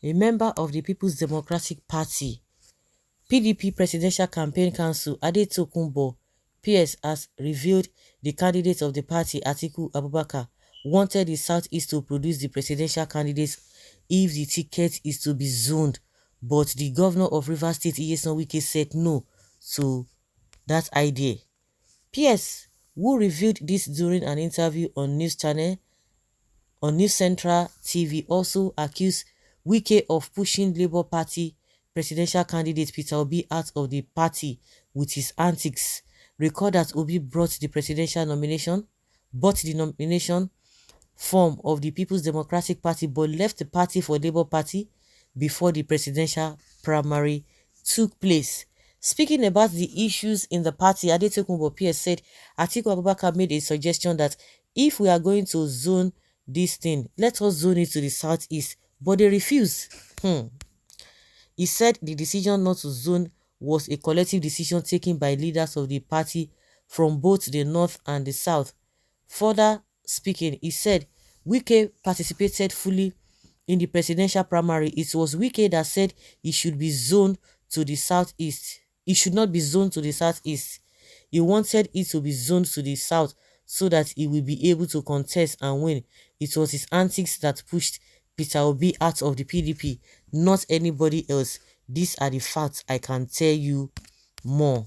a member of the People's Democratic Party, PDP Presidential Campaign Council Adetokunbo PS has revealed the candidate of the party, Atiku Abubakar, wanted the Southeast to produce the presidential candidates if the ticket is to be zoned, but the governor of Rivers State, Nyesom Wike, said no to that idea. PS, who revealed this during an interview on News Central TV, also accused Wike of pushing Labour Party presidential candidate Peter Obi out of the party with his antics. Recall that Obi bought the nomination form of the People's Democratic Party, but left the party for Labour Party before the presidential primary took place. Speaking about the issues in the party, Adetokunbo PS said Atiku Abubakar made a suggestion that if we are going to zone this thing, let us zone it to the Southeast, but they refuse. He said the decision not to zone was a collective decision taken by leaders of the party from both the North and the South. Further speaking, he said Wike participated fully in the presidential primary. It was Wike that said he should be zoned to the Southeast. It should not be zoned to the Southeast. He wanted it to be zoned to the South so that he will be able to contest and win. It was his antics that pushed Peter Obi out of the PDP, not anybody else. These are the facts. I can tell you more.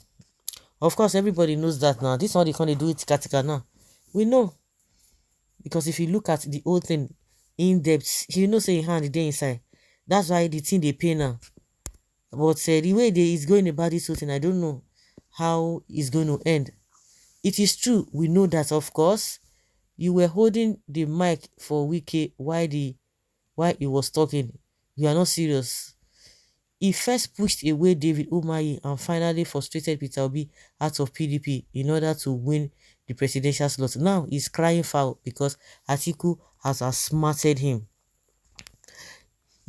Of course, everybody knows that now. This one they can't do it tika now. We know. Because if you look at the whole thing in depth, you know say hand the inside. That's why the thing they pay now. But the way they is going about this whole thing, I don't know how it's going to end. It is true, we know that, of course. You were holding the mic for Wike while he was talking. You are not serious. He first pushed away David Umahi and finally frustrated Peter Obi out of PDP in order to win the presidential slot. Now he's crying foul because Atiku has outsmarted him.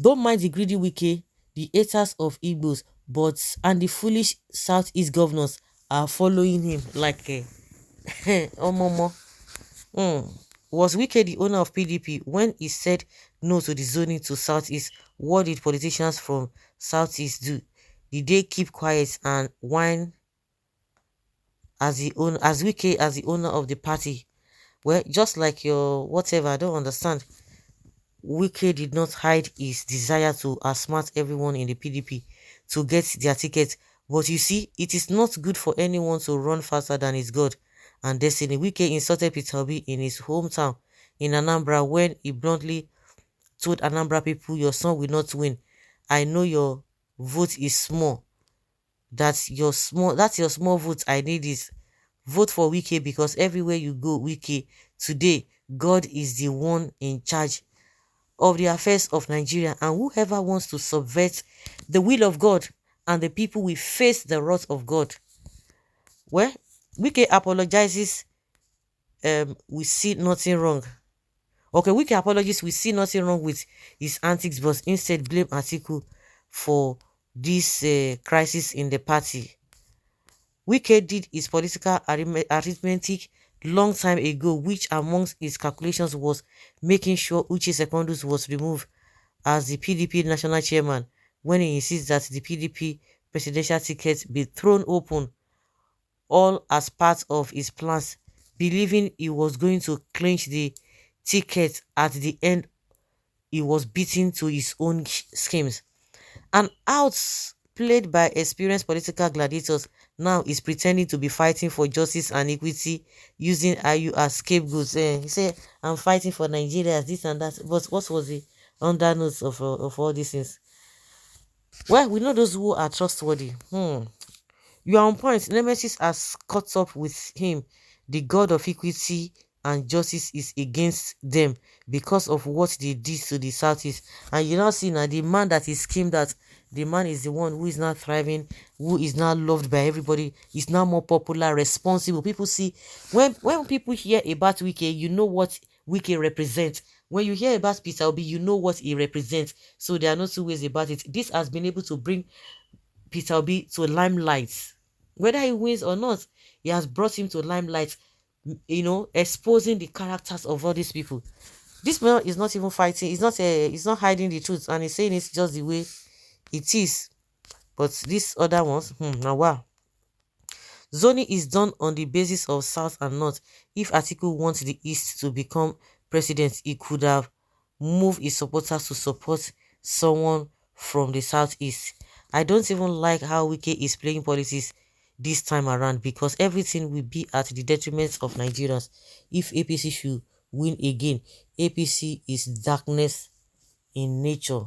Don't mind the greedy Wike, the haters of Igbos, and the foolish Southeast governors are following him like a Omomo. Was Wike the owner of PDP when he said no to the zoning to Southeast? What did politicians from Southeast do? Did they keep quiet and whine as Wike as the owner of the party? Well, just like your whatever, I don't understand. Wike did not hide his desire to outsmart everyone in the PDP to get their ticket. But you see, it is not good for anyone to run faster than his God and destiny. Wike insulted Peter Obi in his hometown in Anambra when he bluntly told Anambra people, your son will not win. I know your vote is small. That's your small vote. I need is vote for Wike because everywhere you go, Wike, today, God is the one in charge of the affairs of Nigeria, and whoever wants to subvert the will of God and the people will face the wrath of God. Well, Wike apologizes. We see nothing wrong. Okay, Wike apologies. We see nothing wrong with his antics, but instead blame Atiku for this crisis in the party. Wike did his political arithmetic long time ago, which amongst his calculations was making sure Uche Secondus was removed as the PDP national chairman when he insists that the PDP presidential ticket be thrown open, all as part of his plans, believing he was going to clinch the ticket. At the end, he was beaten to his own schemes. And outplayed by experienced political gladiators, now is pretending to be fighting for justice and equity using IU as scapegoats. He said, I'm fighting for Nigeria, this and that. But what was the undernotes of all these things? Well, we know those who are trustworthy. You are on point. Nemesis has caught up with him. The God of equity and justice is against them because of what they did to the Southeast. And you now see now the man that is schemed that the man is the one who is now thriving, who is now loved by everybody, is now more popular, responsible. People see when people hear about Wike, you know what Wike represents. When you hear about Peter Obi, you know what he represents. So there are no two ways about it. This has been able to bring Peter Obi to limelight. Whether he wins or not, he has brought him to limelight, exposing the characters of all these people. This man is not even fighting. He's not hiding the truth, and he's saying it's just the way it is. But these other ones, now wow. Zoning is done on the basis of South and North. If Atiku wants the East to become president, he could have moved his supporters to support someone from the Southeast. I don't even like how Wike is playing politics this time around, because everything will be at the detriment of Nigerians. If APC should win again, APC is darkness in nature.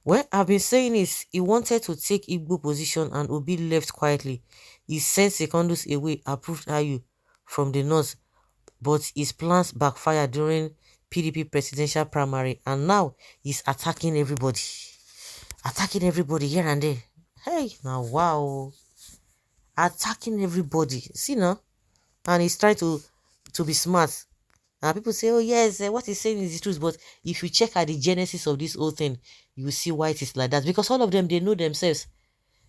What I've been saying is he wanted to take Igbo position and Obi left quietly. He sent Secondus away, approved Ayu from the north, but his plans backfired during PDP presidential primary, and now he's attacking everybody. Attacking everybody here and there. Hey, now wow. Attacking everybody. See now? And he's trying to be smart. And people say, oh yes, what he's saying is the truth. But if you check at the genesis of this whole thing, you will see why it is like that. Because all of them, they know themselves.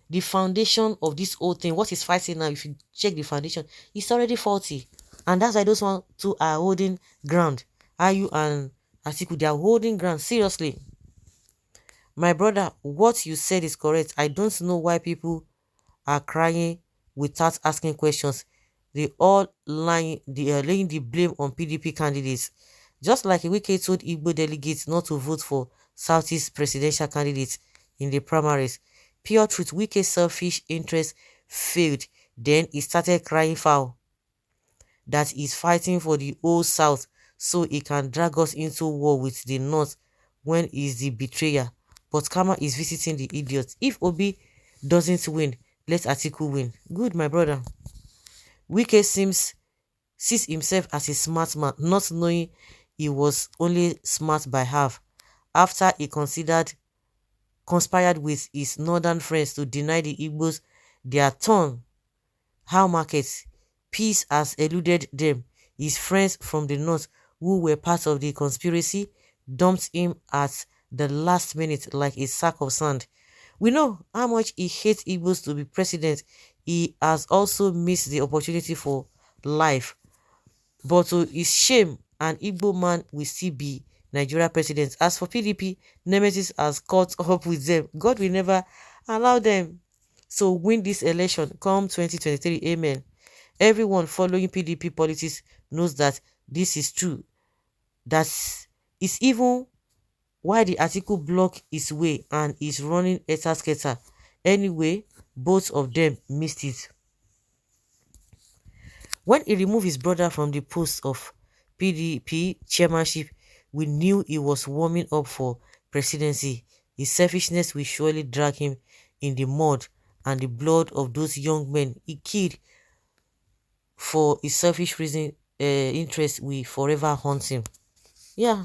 The foundation of this whole thing, what is fighting now, if you check the foundation, it's already faulty. And that's why those one two are holding ground. Ayu and Atiku, they are holding ground. Seriously. My brother, what you said is correct. I don't know why people are crying without asking questions. They are laying the blame on PDP candidates. Just like Wike told Igbo delegates not to vote for Southeast presidential candidates in the primaries. Pure truth, Wike's selfish interest failed. Then he started crying foul that he's fighting for the old South so he can drag us into war with the North when he's the betrayer. But Kama is visiting the idiots. If Obi doesn't win, let Atiku win. Good, my brother. Wike sees himself as a smart man, not knowing he was only smart by half. After he conspired with his northern friends to deny the Igbos their turn, how markets, peace has eluded them. His friends from the north, who were part of the conspiracy, dumped him at the last minute like a sack of sand. We know how much he hates Igbos to be president. He has also missed the opportunity for life. But to his shame, an Igbo man will still be Nigeria president. As for PDP, Nemesis has caught up with them. God will never allow them. So win this election come 2023. Amen. Everyone following PDP politics knows that this is true. That is even why the article blocked his way and is running etasketa. Anyway, both of them missed it. When he removed his brother from the post of PDP chairmanship, we knew he was warming up for presidency. His selfishness will surely drag him in the mud, and the blood of those young men he killed for his selfish reason, interest will forever haunt him. Yeah.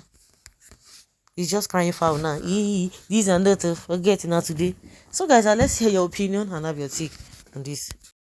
He's just crying foul now. This and that, forget now today. So guys, let's hear your opinion and have your take on this.